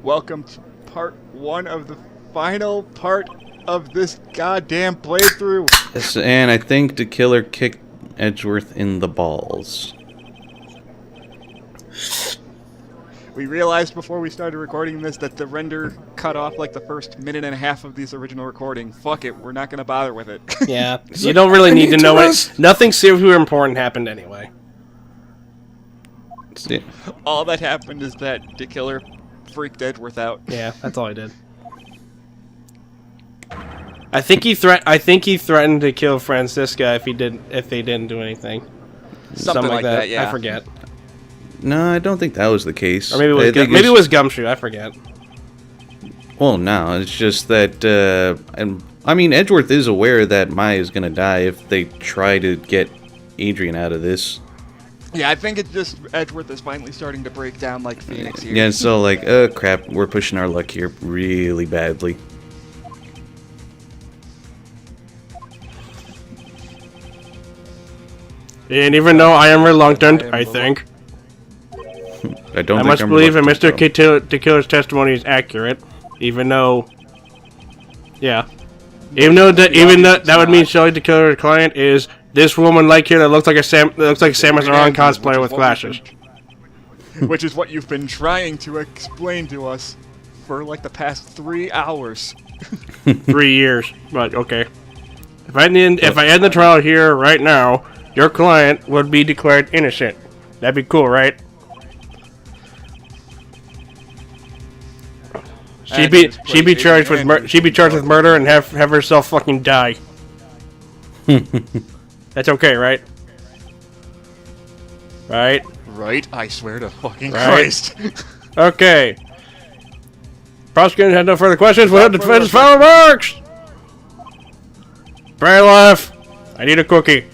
Welcome to part 1 of the final part of this goddamn playthrough. Yes, and I think the killer kicked Edgeworth in the balls. We realized before we started recording this that the render cut off like the first minute and a half of this original recording. Fuck it, we're not gonna bother with it. Yeah, you don't really need to know it. Nothing super important happened anyway. All that happened is that the killer freaked Edgeworth out. Yeah, that's all I did. I think he threatened to kill Francisca if they didn't do anything. Something like that, yeah. I forget. No, I don't think that was the case. Or maybe it was Gumshoe. I forget. Well, no, it's just that. I mean, Edgeworth is aware that Maya is gonna die if they try to get Adrian out of this. Yeah, I think it's just Edgeworth is finally starting to break down like Phoenix here. Yeah, so like, crap, we're pushing our luck here really badly. And even though I am reluctant, I think. I must believe that Mr. The Killer's testimony is accurate, even though, yeah, even though that would mean Shelley the Killer's client is this woman like here that looks like Samus Aran cosplayer with glasses. Which is what you've been trying to explain to us for like the past 3 hours. 3 years, but okay. If I end the trial here right now, your client would be declared innocent. That'd be cool, right? She'd be charged with murder and have herself fucking die. That's okay, right? Right? Right? I swear to fucking Christ. Okay. Prosecutor had no further questions. We'll have the defense's final remarks. Bailiff, I need a cookie.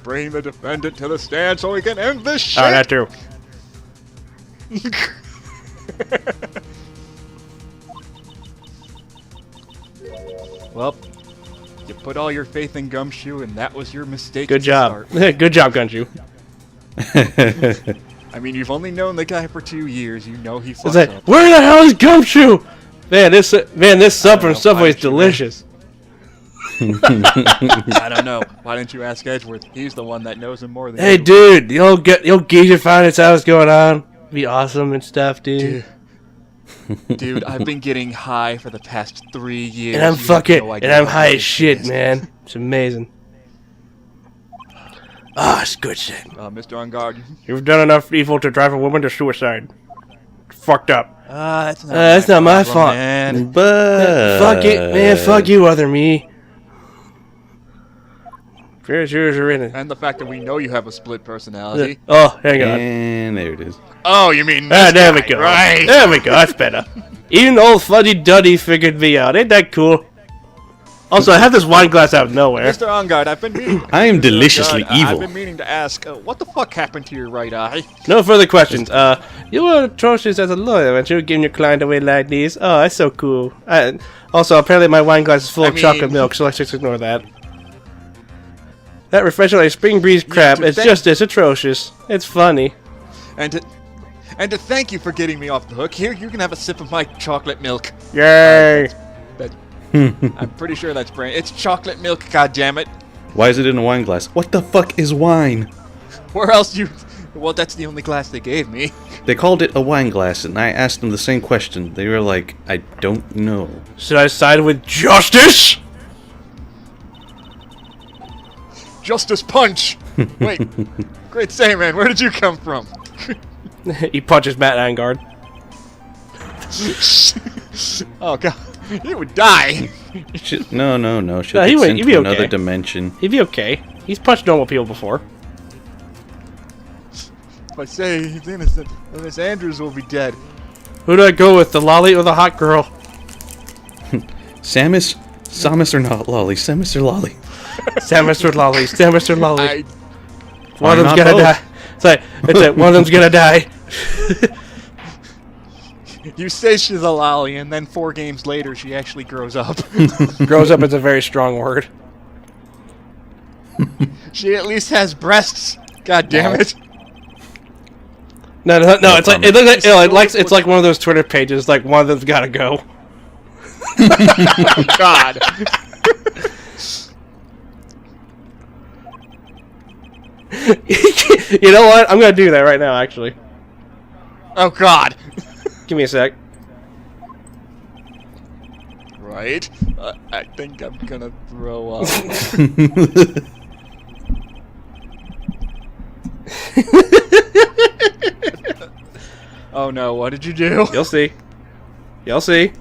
Bring the defendant to the stand so we can end this shit. Oh, that too. Well, you put all your faith in Gumshoe, and that was your mistake. Good job. Good job, Gumshoe. I mean, you've only known the guy for 2 years. You know he fucks up. Where the hell is Gumshoe? Man, this sub from Subway is delicious. I don't know. Why didn't you ask Edgeworth? He's the one that knows him more than you. Hey, dude, you'll geezer find out what's going on. Be awesome and stuff, dude. Dude, I've been getting high for the past 3 years. And I'm high as shit, man. It's amazing. It's good shit. Mr. On Guard. You've done enough evil to drive a woman to suicide. Fucked up. That's not my fault, man. But fuck it, man. Fuck you, other me. Yours are in it. And the fact that we know you have a split personality. Oh, hang on. And there it is. Oh, you mean there we go. Right. There we go. That's better. Even old Fuddy Duddy figured me out. Ain't that cool? Also, I have this wine glass out of nowhere. Mr. On Guard, I've been meaning... I am deliciously evil. I've been meaning to ask, what the fuck happened to your right eye? No further questions. You were atrocious as a lawyer when you were giving your client away like these. Oh, that's so cool. Also, apparently my wine glass is full of chocolate milk, so let's just ignore that. That refreshing like spring breeze crap is just as atrocious. It's funny. And to thank you for getting me off the hook, here you can have a sip of my chocolate milk. Yay! I'm pretty sure that's brain. It's chocolate milk, goddammit. Why is it in a wine glass? What the fuck is wine? Where else you... Well, that's the only glass they gave me. They called it a wine glass, and I asked them the same question. They were like, I don't know. Should I side with justice? Justice punch! Wait, great say, man. Where did you come from? He punches Matt Angard. Oh, God. He would die. No. She'll get sent to another dimension. He'd be okay. He's punched normal people before. If I say he's innocent, then Miss Andrews will be dead. Who do I go with, the lolly or the hot girl? Samus or not Lolly? Samus or Lolly? Samus or Lolly? Samus or Lolly? One of them's gonna die. It's like one of them's gonna die. You say she's a lolly, and then 4 games later, she actually grows up. Grows up is a very strong word. She at least has breasts. God damn it. No, it's like it looks like it's like one of those Twitter pages. Like one of them's gotta go. Oh, God. You know what? I'm gonna do that right now. Actually, Oh, God. give me a sec. Right? I think I'm gonna throw up. Oh, no. What did you do? You'll see. You'll see.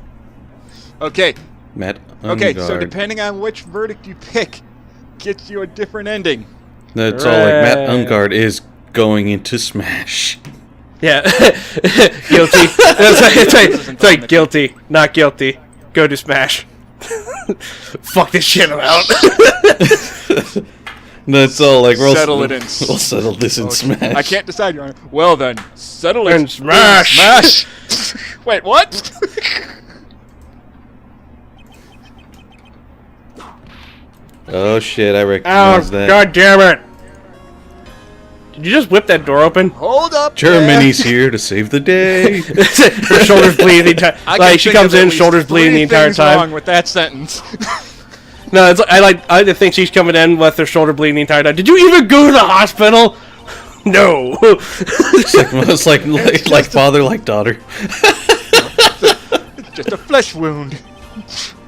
Okay. Matt Okay, so Ungard. depending on which verdict you pick, gets you a different ending. That's all. Like Matt Right. Ungard is going into Smash. Yeah. Guilty. It's like guilty, not guilty. Go to Smash. Fuck this shit out. That's all. Like we'll Settle it in. We'll settle this in Smash. I can't decide, Your Honor. Well then, settle it In Smash. Smash. Wait, what? Oh shit! I Oh, recognize that. god damn it! Did you just whip that door open? Hold up. Germany's here to save the day. Her shoulders bleeding the entire. I can Like she think comes of at in, least shoulders bleeding the three entire things time. wrong with that sentence. No, it's I like to think she's coming in with her shoulder bleeding the entire time. Did you even go to the hospital? No. It's like father, like daughter. It's just a flesh wound.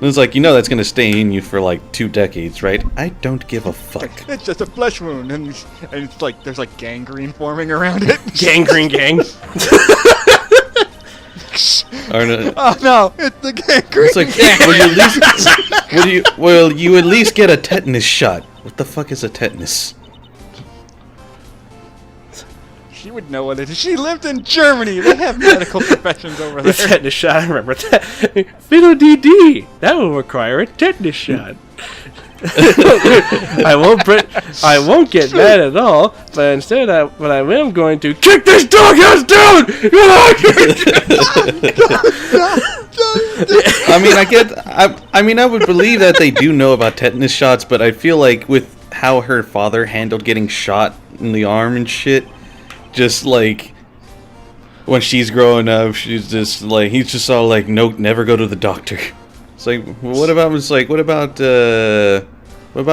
It's like, you know that's gonna stay in you for like 2 decades, right? I don't give a fuck. It's just a flesh wound, and it's like there's like gangrene forming around it. Gangrene gang. Or no, Oh no, it's the gangrene. it's like, will you at least get a tetanus shot? What the fuck is a tetanus? She would know what it is. She lived in Germany. They have medical professions over The there. tetanus shot. I remember that. Fiddle DD. That will require a tetanus shot. I won't get mad at all, but instead, what I am going to kick this doghouse down. I mean, I would believe that they do know about tetanus shots, but I feel like with how her father handled getting shot in the arm and shit, just like when she's growing up, she's just like he's just all like, no, never go to the doctor. It's like, what about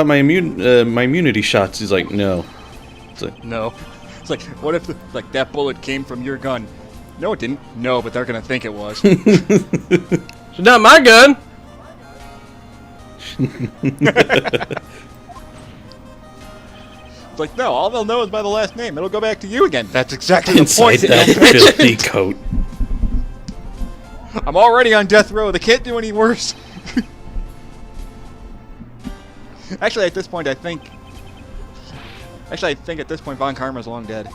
my immunity shots? He's like, no. It's like, No. It's like, what if like that bullet came from your gun? No, it didn't. No, but they're gonna think it was. It's not my gun. It's like, no, all they'll know is by the last name. It'll go back to you again. That's exactly the inside point. that filthy coat. I'm already on death row. They can't do any worse. Actually, at this point, I think at this point, Von Karma's long dead.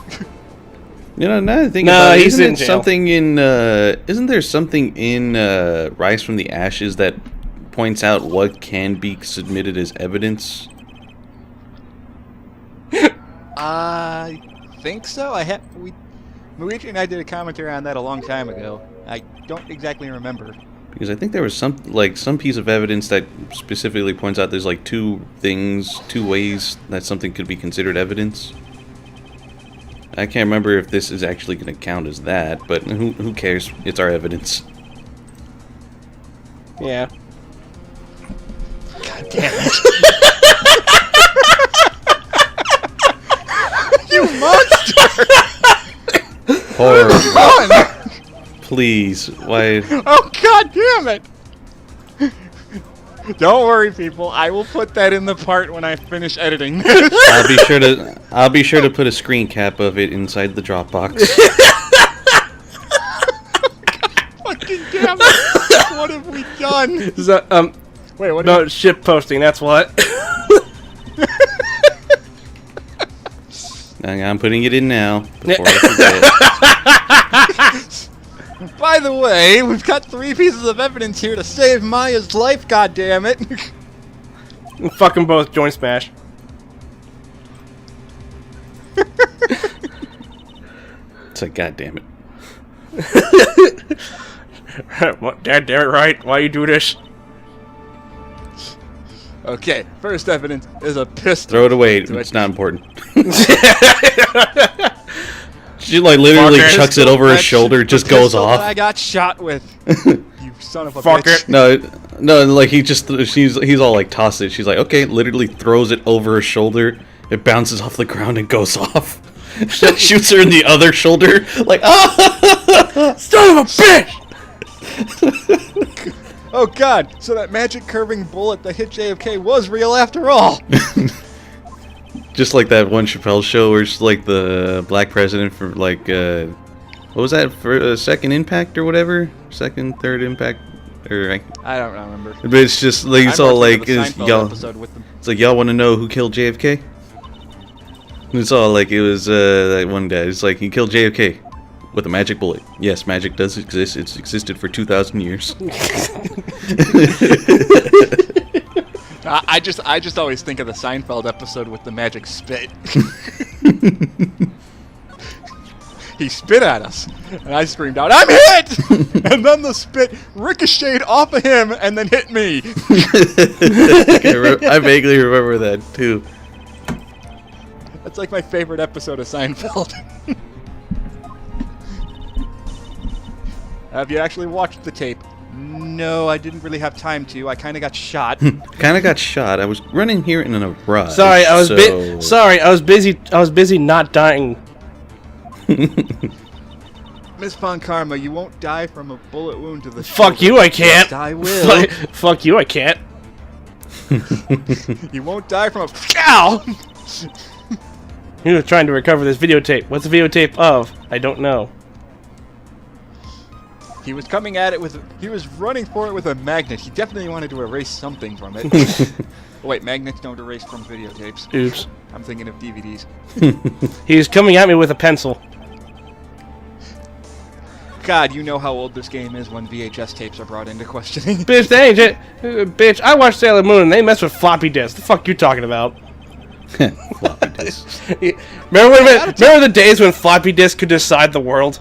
You know, now that I think No, about it, he's isn't in it jail. something in isn't there something in Rise from the Ashes that points out what can be submitted as evidence? I think so. Muigi and I did a commentary on that a long time ago. I don't exactly remember. Because I think there was some piece of evidence that specifically points out there's like two ways that something could be considered evidence. I can't remember if this is actually going to count as that, but who cares? It's our evidence. Yeah. God damn it! You monster! Horrible. Run! Please, why? Oh god damn it! Don't worry, people. I will put that in the part when I finish editing this. I'll be sure to put a screen cap of it inside the Dropbox. Fucking damn it! What have we done? So, Wait, what? no shit posting. That's what. I'm putting it in now before I forget. By the way, we've got 3 pieces of evidence here to save Maya's life. God damn it! Fuck them both. Join Smash. It's like, god damn it. What? Dad, damn it, right? Why you do this? Okay, first evidence is a pistol. Throw it away. It's not important. She like literally Fucker. chucks it over her shoulder, just goes Pistol that I off. got shot with. You son of a Fucker. bitch. No, like he's all like tossed it. She's like, okay, literally throws it over her shoulder. It bounces off the ground and goes off. Shoots her in the other shoulder, like, ah, Son of a bitch! Oh god, so that magic curving bullet that hit JFK was real after all. Just like that one Chappelle show where it's like the black president for like, what was that, for second impact or whatever? Second, third impact? Or I don't remember. but it's just like, it's I'm all more like, thinking of it's, the Seinfeld y'all, episode with them. it's like, y'all want to know who killed JFK? And it's all like, it was that one guy. It's like, he killed JFK with a magic bullet. Yes, magic does exist. It's existed for 2,000 years. I just always think of the Seinfeld episode with the magic spit. He spit at us, and I screamed out, "I'm hit!" And then the spit ricocheted off of him and then hit me. I vaguely remember that too. That's like my favorite episode of Seinfeld. Have you actually watched the tape? No, I didn't really have time to. I kind of got shot. Kind of got shot. I was running here in a rush. Sorry, I was so... sorry, I was busy. I was busy not dying. Miss Von Karma, you won't die from a bullet wound to the Fuck shoulder. you, I can't. Yes, I will. Fuck you, I can't. You won't die from a... Ow! He was trying to recover this videotape. What's the videotape of? I don't know. He was coming at it with... He was running for it with a magnet. He definitely wanted to erase something from it. Oh, wait, magnets don't erase from videotapes. Oops. I'm thinking of DVDs. He's coming at me with a pencil. God, you know how old this game is when VHS tapes are brought into questioning. Bitch, they ain't it. Bitch, I watched Sailor Moon and they mess with floppy disks. The fuck you talking about? Floppy disks. Remember the days when floppy disks could decide the world?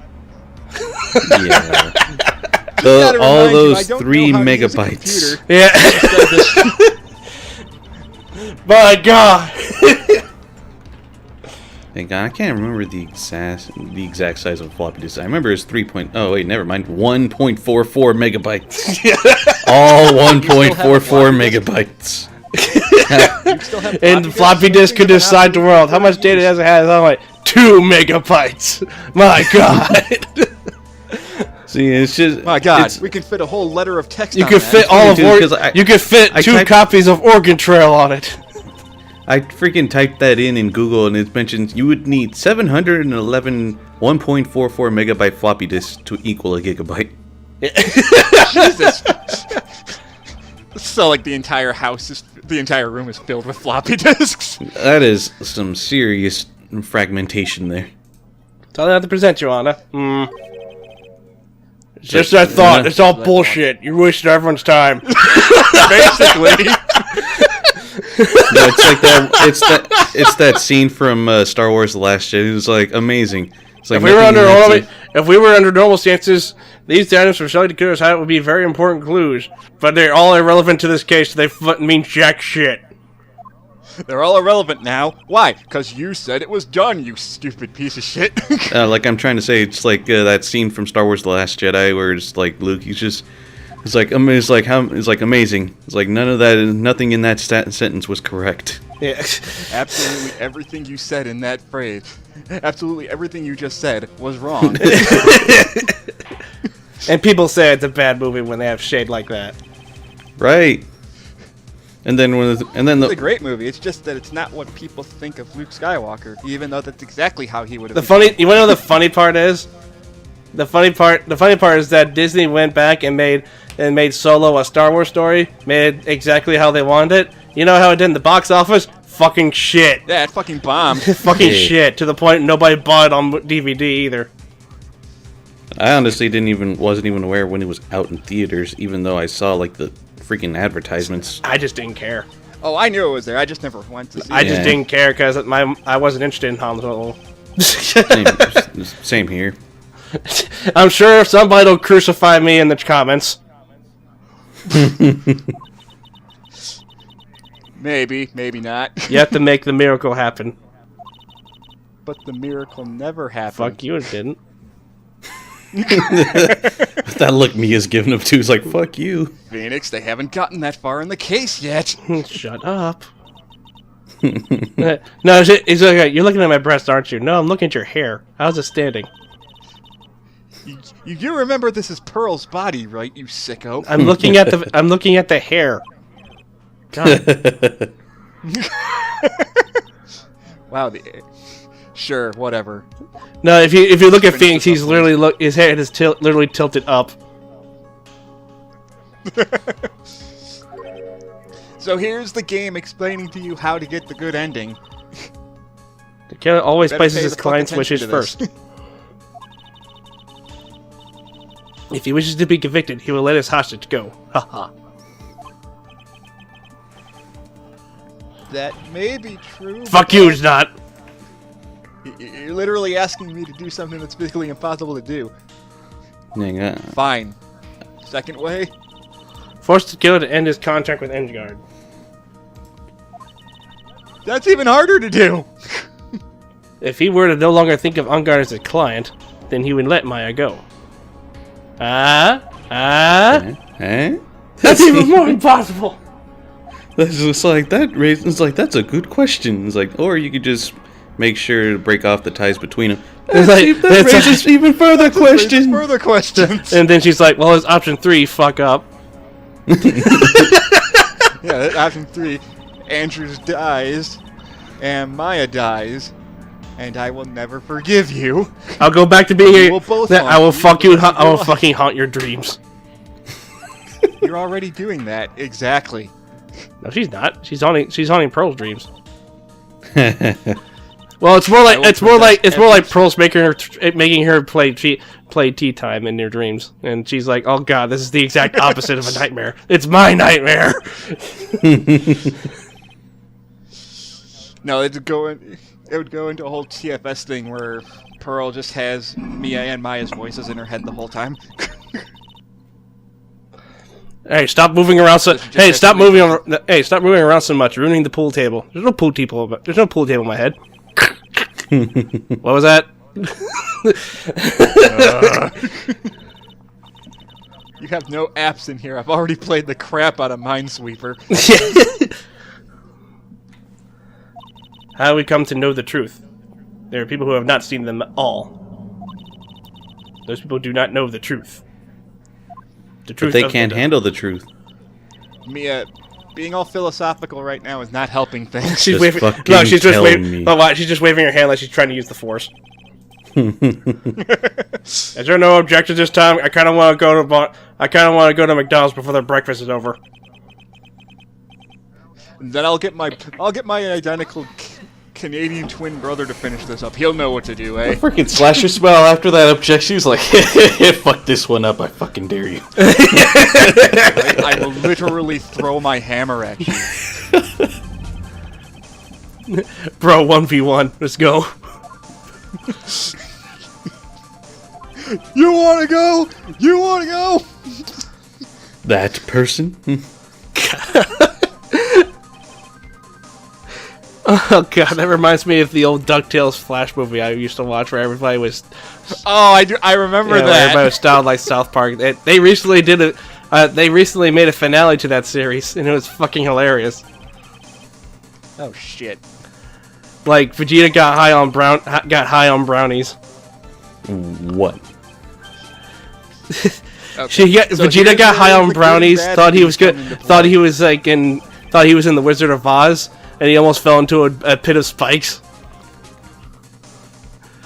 Yeah. Gotta All remind you, those I don't 3 know how to use a megabytes. computer. Yeah. My God. Thank God, I can't remember the exact size of a floppy disk. I remember it's 3. Oh wait, never mind. 1.44 megabytes. All 1.44 megabytes. You still have And the floppy disk could decide the world. How much data does it have? I'm like 2 megabytes. My God. See, it's just. My God, it's- we can fit a whole letter of text You on could that. fit all of Dude, 'cause I- you could fit I 2 typed- copies of Oregon Trail on it. I freaking typed that in Google and it mentions you would need 711 1.44 megabyte floppy disks to equal a gigabyte. Jesus. So, like, the entire room is filled with floppy disks. That is some serious fragmentation there. That's all I have to present you, Anna. It's just that thought. It's all bullshit. You're wasting everyone's time. Basically. No, it's like that. It's that scene from Star Wars: The Last Jedi. It was like amazing. It's like If we were nothing under in that normal, scene- if we were under normal stances, these items from Shelly Dakuta's hat would be very important clues. But they're all irrelevant to this case. They mean jack shit. They're all irrelevant now. Why? Because you said it was done, you stupid piece of shit. like I'm trying to say, it's like that scene from Star Wars: The Last Jedi where it's like Luke. It's like amazing. It's like nothing in that sentence was correct. Yeah. Absolutely everything you said in that phrase, absolutely everything you just said was wrong. And people say it's a bad movie when they have shade like that. Right. And then It's a great movie. It's just that it's not what people think of Luke Skywalker, even though that's exactly how he would have. You want to know the funny part is? The funny part is that Disney went back and made Solo a Star Wars story, made it exactly how they wanted it. You know how it did in the box office? Fucking shit. Yeah, it fucking bombed. Fucking shit. To the point nobody bought it on DVD either. I honestly wasn't even aware when it was out in theaters, even though I saw like the freaking advertisements. I just didn't care. Oh, I knew it was there. I just never went to see I it. just didn't care because I wasn't interested in Han Solo. Same here. I'm sure somebody will crucify me in the comments. Maybe, maybe not. You have to make the miracle happen. but the miracle never happened. Fuck you, it didn't. That look Mia's giving him to is like, fuck you. Phoenix, they haven't gotten that far in the case yet. Shut up. No, it's okay. You're looking at my breast, aren't you? No, I'm looking at your hair. How's it standing? You do remember this is Pearl's body, right, you sicko? I'm looking at the hair. God. Wow, sure, whatever. No, if you look at Phoenix, he's literally his head is literally tilted up. So here's the game explaining to you how to get the good ending. The killer always Better places pay his the fucking client's attention wishes to this. first. If he wishes to be convicted, he will let his hostage go. Haha. That may be true. Fuck you, it's not. You're literally asking me to do something that's physically impossible to do. Yeah. Fine. Second way? Forced the killer to end his contract with Engard. That's even harder to do! If he were to no longer think of Engard as a client, then he would let Maya go. Eh? That's even more impossible! That's just like that. It's like that's a good question. It's like, or you could just make sure to break off the ties between them. It's like, That raises even further questions. Further questions. And then she's like, well, it's option 3, fuck up. Yeah, option 3. Andrews dies, and Maya dies, and I will never forgive you. I'll go back to being We a... will both I will haunt fuck you you. the rest of I your will life. fucking haunt your dreams. You're already doing that. Exactly. No, she's not. She's haunting Pearl's dreams. Well, it's more like Pearl's making her play tea time in your dreams, and she's like, "Oh God, this is the exact opposite of a nightmare. It's my nightmare." No, it would go into a whole TFS thing where Pearl just has Mia and Maya's voices in her head the whole time. Hey, stop moving around so. Just Hey, has stop to make moving. Hey, stop moving around so much, ruining the pool table. There's no pool table. There's no pool table in my head. What was that? You have no apps in here. I've already played the crap out of Minesweeper. How do we come to know the truth? There are people who have not seen them at all. Those people do not know the truth. The But truth. they of can't the- handle the truth. Mia, being all philosophical right now is not helping things. She's Just waving. fucking No, she's just tell waving. me. Oh, what? She's just waving her hand like she's trying to use the force. Is there no objection this time? I kind of want to go to McDonald's before their breakfast is over. Then I'll get my identical Canadian twin brother to finish this up. He'll know what to do, eh? Freaking Slasher smile after that objection. He was like, fuck this one up. I fucking dare you. I will literally throw my hammer at you. Bro, 1v1. Let's go. You wanna go? You wanna go? That person? Oh god, that reminds me of the old DuckTales Flash movie I used to watch where everybody was... Oh, I remember Where everybody that. was styled like South Park. They recently they recently made a finale to that series, and it was fucking hilarious. Oh shit. Like, Vegeta got high on brownies. What? Okay. Vegeta got high on brownies, thought he was good, thought he was in the Wizard of Oz, and he almost fell into a pit of spikes.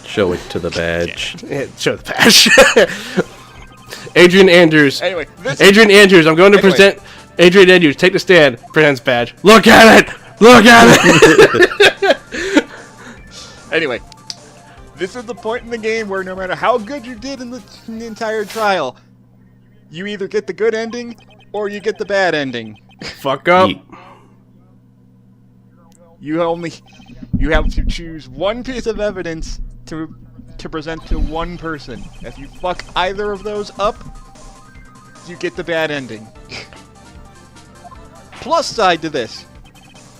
Show it to the badge. Yeah, show the patch. Adrian Andrews. Anyway, Adrian Andrews, I'm going to present... Adrian Andrews, take the stand. Presents badge. Look at it! Look at it! Anyway, this is the point in the game where no matter how good you did in the entire trial, you either get the good ending or you get the bad ending. Fuck up. You have to choose one piece of evidence to present to one person. If you fuck either of those up, you get the bad ending. Plus side to this,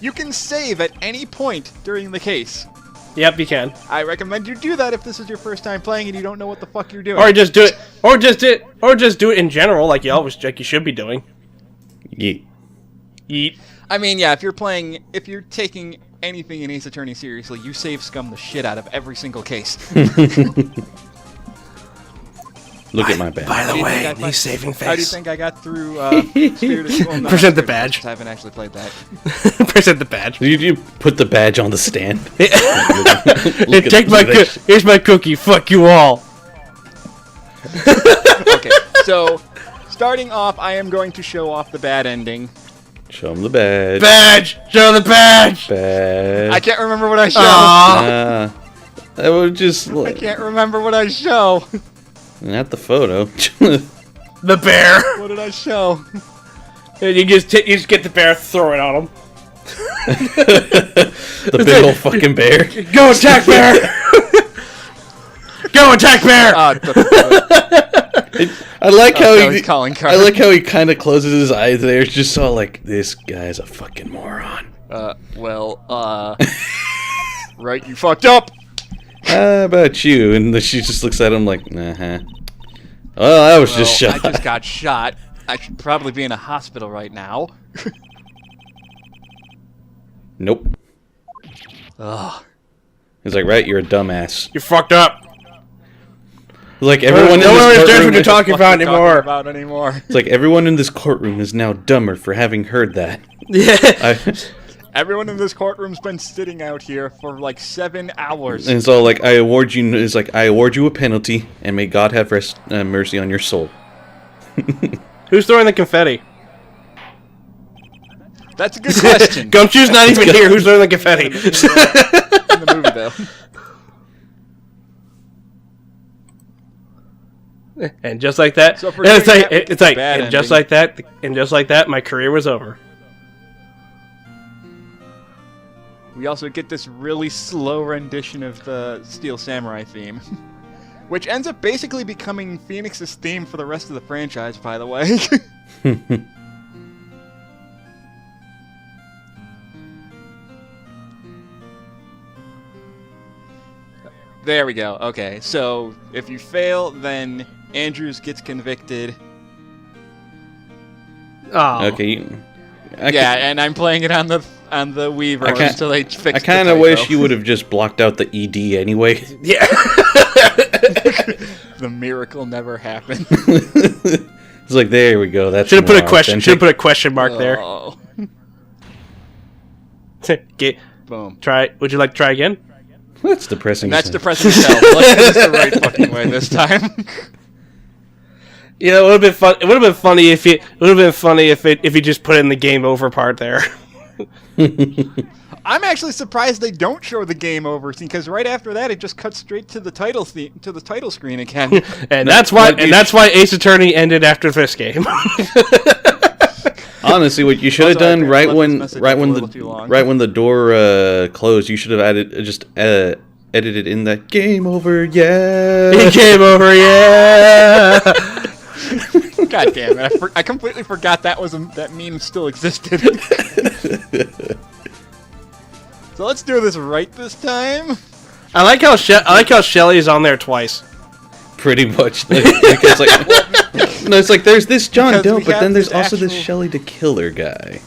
you can save at any point during the case. Yep, you can. I recommend you do that if this is your first time playing and you don't know what the fuck you're doing. Or just do it. Or just do it in general, like you should be doing. Yeet. Yeet. I mean, yeah, if you're taking anything in Ace Attorney seriously, you save scum the shit out of every single case. Look at my badge. By the way, How do he's saving face. How do you think I got through Spirited well, not Present the Spirited badge. Away, I haven't actually played that. Present the badge. You put the badge on the stand. Here's my cookie. Fuck you all. Okay, so starting off, I am going to show off the bad ending. Show him the badge. Badge. Show the badge. Badge. I can't remember what I show. Aww. I would just. I can't remember what I show. Not the photo. The bear. What did I show? You just get the bear, throw it on him. The big old fucking bear. Go attack bear. Go attack bear. I like how he. calling I like how he kind of closes his eyes there. It's just so like this guy's a fucking moron. Right, you fucked up. How about you? And then she just looks at him like, uh-huh. Well, I was just shot. I just got shot. I should probably be in a hospital right now. Nope. Ugh. He's like, right, you're a dumbass. You're fucked up. Like everyone No in one this understands what courtroom. you're talking about anymore. It's like everyone in this courtroom is now dumber for having heard that. Yeah. Everyone in this courtroom's been sitting out here for like 7 hours. And so, like, I award you a penalty, and may God have mercy on your soul. Who's throwing the confetti? That's a good question. Gumshoe's not even here. Who's throwing the confetti? In the movie, though. And just like that, So if we're and doing that, it's like, bad and just ending. like that, my career was over. We also get this really slow rendition of the Steel Samurai theme, which ends up basically becoming Phoenix's theme for the rest of the franchise, by the way. There we go. Okay, so if you fail, then Andrews gets convicted. Oh. Okay. And I'm playing it on the Wii version until they fix. I kind of wish you would have just blocked out the ED anyway. Yeah. The miracle never happened. It's like, there we go. That Should have put a question. Should have put a question mark there. Oh. Boom. Try. Would you like to try again? That's depressing. And that's depressing as hell. Let's do this the right fucking way this time. Yeah, it would have been fun. It would have been funny if it. Would have been funny if you just put in the game over part there. I'm actually surprised they don't show the game over scene, because right after that it just cuts straight to the title screen again. And that's why Ace Attorney ended after this game. Honestly, what you should have done right when the door closed, you should have edited in that game over, yeah. Game over, yeah. God damn it! I completely forgot that meme still existed. So let's do this right this time. I like how Shelly is on there twice. Pretty much. It's like there's this John Doe, but then there's also this Shelly the Killer guy.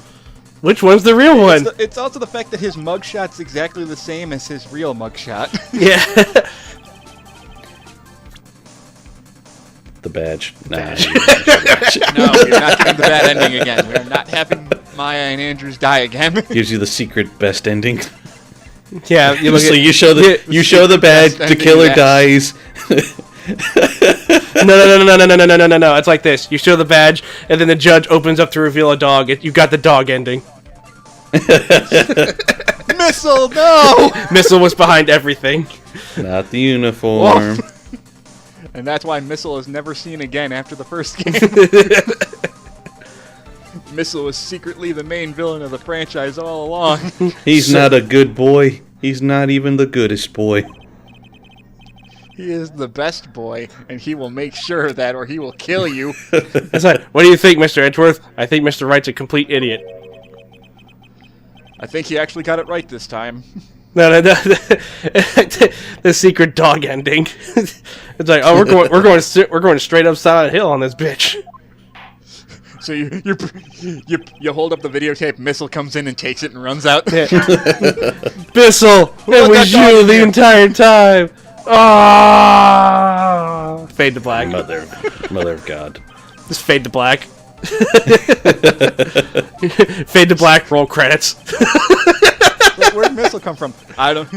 Which one's the real one? It's also the fact that his mugshot's exactly the same as his real mugshot. Yeah. The badge. Nah. No, you're not getting the bad ending again. We're not having Maya and Andrews die again. Gives you the secret best ending. Yeah, You show the badge, the killer dies. No. It's like this. You show the badge, and then the judge opens up to reveal a dog. You got the dog ending. Missile, no! Missile was behind everything. Not the uniform. Whoa. And that's why Missile is never seen again after the first game. Missile was secretly the main villain of the franchise all along. He's not a good boy. He's not even the goodest boy. He is the best boy, and he will make sure of that, or he will kill you. That's right. What do you think, Mr. Edgeworth? I think Mr. Wright's a complete idiot. I think he actually got it right this time. No, the secret dog ending. It's like, oh, we're going straight up Silent Hill on this bitch. So you hold up the videotape, Missile comes in and takes it and runs out. Yeah. Bissell, it was you the entire time. Ah, fade to black. Mother of God. Just fade to black. Fade to black. Roll credits. Like, where'd Missile come from? I don't.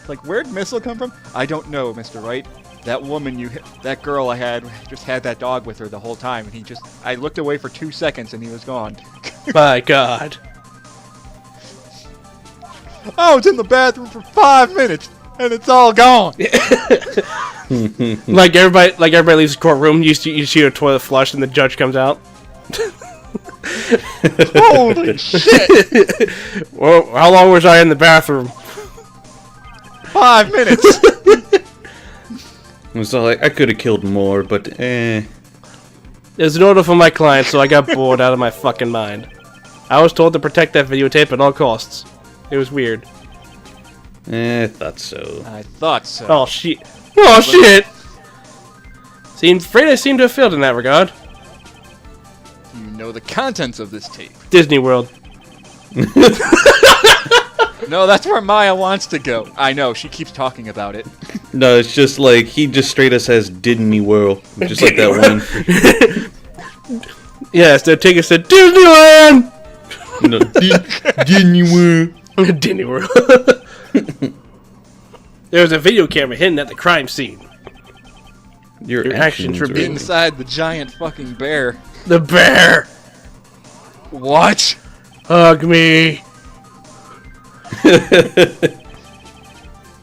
Like, where'd Missile come from? I don't know, Mr. Wright. That woman that girl I had that dog with her the whole time, and I looked away for 2 seconds and he was gone. My God. I was in the bathroom for 5 minutes and it's all gone. like everybody leaves the courtroom. You see a toilet flush and the judge comes out. Holy shit! Well, how long was I in the bathroom? 5 minutes. It was like, I could have killed more, but eh. It was an order from my client, so I got bored out of my fucking mind. I was told to protect that videotape at all costs. It was weird. I thought so. I thought so. Oh shit! Oh shit! Afraid I seem to have failed in that regard. You know the contents of this tape. Disney World. No, that's where Maya wants to go. I know, she keeps talking about it. No, it's just like, he just straight up says Disney World. Just like that one. Yes, they're taking us to Disneyland! No, Disney World. Disney World. There was a video camera hidden at the crime scene. Your actions were are being Inside the giant fucking bear. The bear! What? Hug me!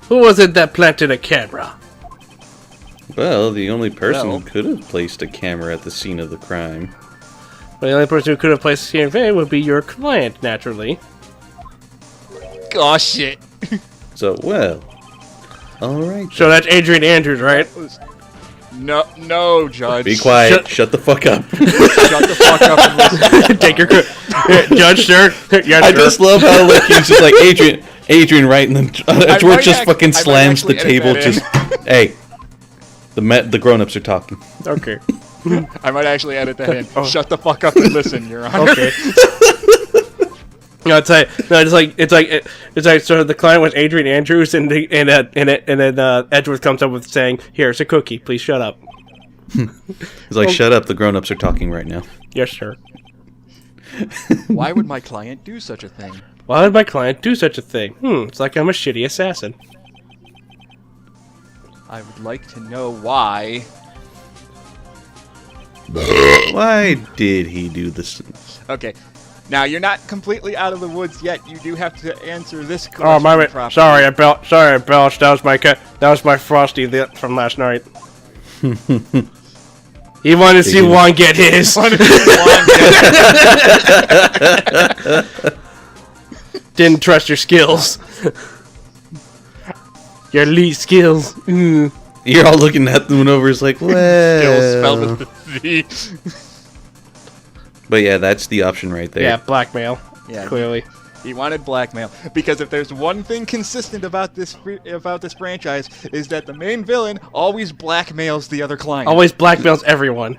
Who was it that planted a camera? Well, the only person Well. who could have placed a camera at the scene of the crime. Well, the only person who could have placed the camera would be your client, naturally. Gosh, shit. So, well. Alright. So that's Adrian Andrews, right? No, Judge. Be quiet. Shut the fuck up. Shut the fuck up and listen. Take your Judge, sir. Yes, I sir. just love how like he's just like Adrian, right? And then George just fucking I might slams the actually edit table. that Just hey, the grown-ups are talking. Okay. I might actually edit that in. Oh. Shut the fuck up and listen, Your Honor. Okay. No, it's like so the client was Adrian Andrews and then Edgeworth comes up with saying, "Here's a cookie. Please shut up." He's like, shut up. The grown-ups are talking right now. Yes, sir. Why would my client do such a thing? Why would my client do such a thing? It's like I'm a shitty assassin. I would like to know why. Why did he do this? Okay. Now, you're not completely out of the woods yet. You do have to answer this question Oh my! properly. Sorry, I belched. That was my Frosty from last night. He wanted to see Juan get his. Didn't trust your skills. Your elite skills. Mm. You're all looking at them over. It's like, Skills spelled well. with the Z. But yeah, that's the option right there. Yeah, blackmail. Yeah. Clearly. He wanted blackmail because if there's one thing consistent about this franchise is that the main villain always blackmails the other client. Always blackmails everyone.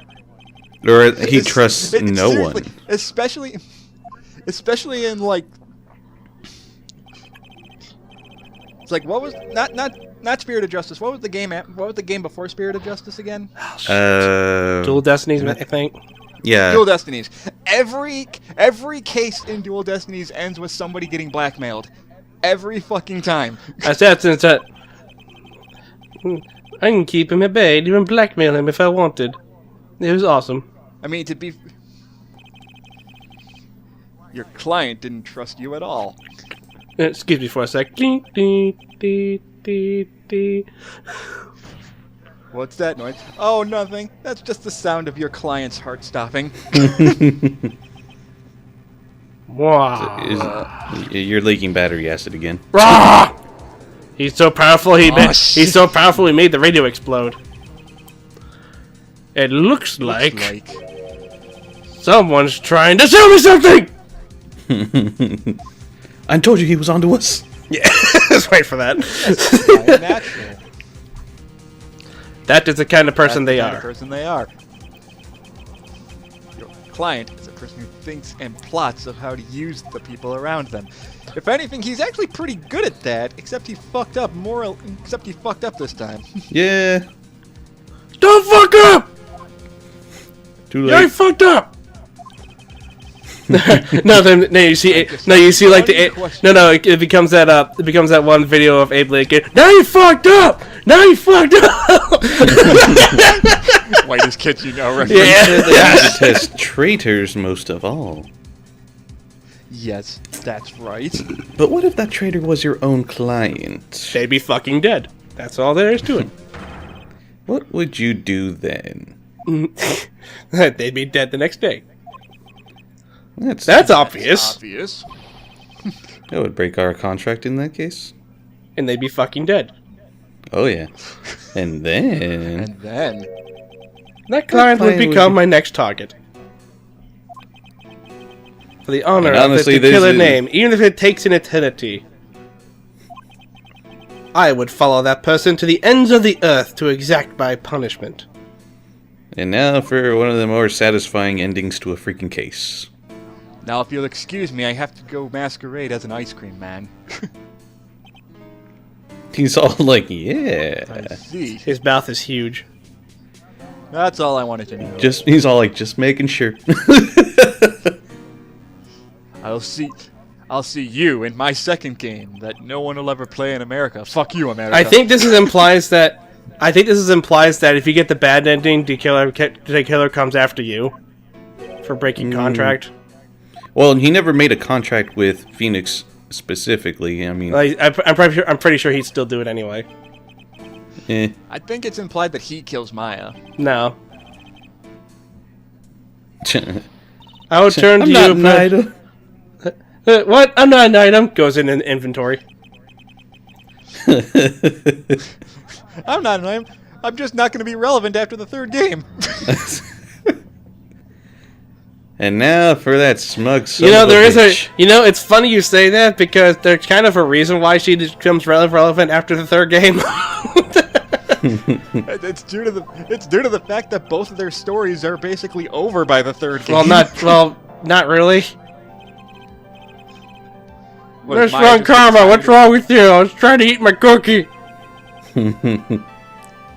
Or he trusts no seriously, one. especially in like. It's like what was not Spirit of Justice. What was the game? What was the game before Spirit of Justice again? Dual Destinies, I think. Yeah. Dual Destinies. Every case in Dual Destinies ends with somebody getting blackmailed. Every fucking time. I can keep him at bay, even blackmail him if I wanted. It was awesome. I mean, your client didn't trust you at all. Excuse me for a sec. What's that noise? Oh, nothing. That's just the sound of your client's heart stopping. Wow. You're leaking battery acid again. Rah! He's so powerful. He's so powerful. He made the radio explode. It looks like someone's trying to sell me something. I told you he was onto us. Yeah, let's wait for that. It's natural. That is the kind of person That's they the kind are. of person they are. Your client is a person who thinks and plots of how to use the people around them. If anything, he's actually pretty good at that, except he fucked up this time. Yeah. Don't fuck up! Too Yeah, I late. fucked up. no, you see, like it becomes that one video of Abe Lincoln. Now you fucked up. Now you fucked up. Whitest kid you know, right? Yeah. They detest traitors most of all. Yes, that's right. But what if that traitor was your own client? They'd be fucking dead. That's all there is to it. What would you do then? They'd be dead the next day. That's obvious. Obvious. That would break our contract in that case. And they'd be fucking dead. Oh yeah. And then And then That client would client would become be- my next target. For the honor And of honestly, the there's killer a- name, even if it takes an eternity, I would follow that person to the ends of the earth to exact my punishment. And now for one of the more satisfying endings to a freaking case. now, if you'll excuse me, I have to go masquerade as an ice cream man. He's all like, I yeah. see. His mouth is huge. That's all I wanted to know. He's all like, just making sure. I'll see you in my second game that no one will ever play in America. Fuck you, America. I think this implies that if you get the bad ending, the killer comes after you for breaking contract. Well, he never made a contract with Phoenix specifically. I mean, I'm pretty sure he'd still do it anyway. eh. I think it's implied that he kills Maya. No. I will turn to I'm you. not an idol. What? I'm not an item. Goes in an inventory. I'm not an item. I'm just not going to be relevant after the third game. And now for that smug son You know, of there is bitch. it's funny you say that because there's kind of a reason why she becomes relevant after the third game. It's due to the fact that both of their stories are basically over by the third game. Not really. What, Where's Maya wrong just karma? decided- What's wrong with you? I was trying to eat my cookie.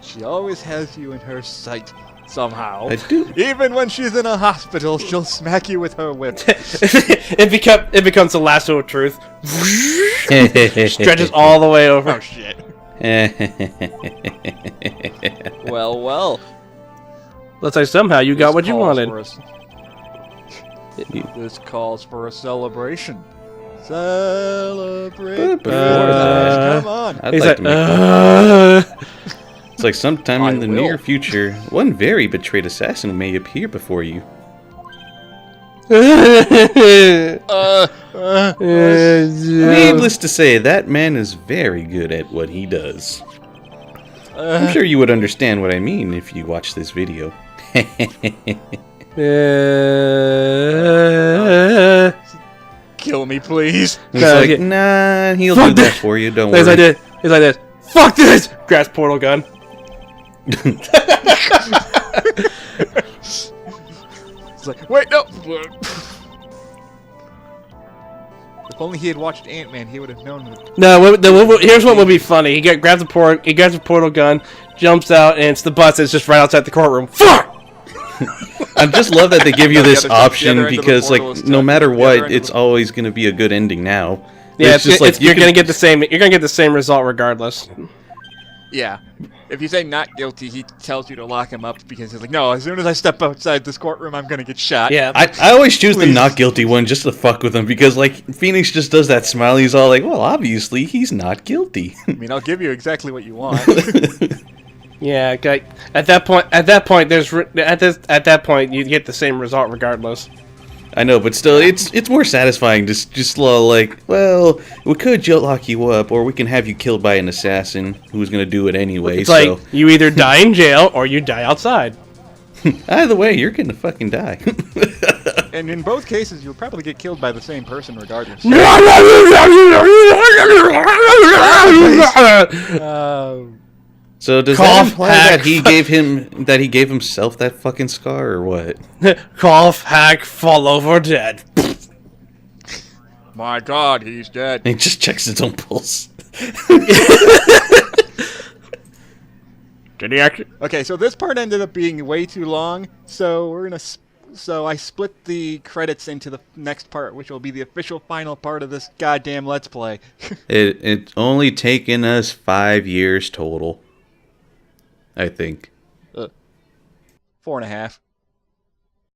She always has you in her sight somehow. I do. Even when she's in a hospital, she'll smack you with her whip. it becomes the lasso of truth. Stretches all the way over. Oh shit. Well. Let's say somehow you got what you wanted. This calls for a celebration. Celebrate. But Come on. I'd He's like like, to make It's like sometime I in the will. near future, one very betrayed assassin may appear before you. Needless to say, that man is very good at what he does. I'm sure you would understand what I mean if you watch this video. Kill me, please. He's No, like, yeah. nah, he'll Fuck do that that. for you, don't He's like worry. this. He's like this. Fuck this! Grabs portal gun. It's like, wait, no. If only he had watched Ant-Man, he would have known. Here's what would be funny. He grabs a portal gun, jumps out, and it's the bus that's just right outside the courtroom. Fuck! I just love that they give you The this other side- the option other end of the because, portal like, is no tucked matter at the other end what, of it's the- always going to be a good ending now. Yeah, It's just like you you're can- gonna get the same. You're gonna get the same result regardless. Yeah. If you say not guilty, he tells you to lock him up because he's like, no, as soon as I step outside this courtroom, I'm gonna get shot. Yeah. I always choose the Please. not guilty one just to fuck with him because, like, Phoenix just does that smile. He's all like, well, obviously, he's not guilty. I mean, I'll give you exactly what you want. Yeah. Okay. At that point, you get the same result regardless. I know, but still, it's more satisfying just like, well, we could lock you up, or we can have you killed by an assassin who's gonna do it anyway. It's So like you either die in jail or you die outside. either way, you're gonna fucking die. And in both cases, you'll probably get killed by the same person regardless. So does that imply that he gave himself that fucking scar or what? Cough, hack, fall over dead. My God, he's dead. He just checks his own pulse. Did he actually? Okay, so this part ended up being way too long, so we're gonna. So I split the credits into the next part, which will be the official final part of this goddamn Let's Play. It's only taken us 5 years total, I think. 4.5.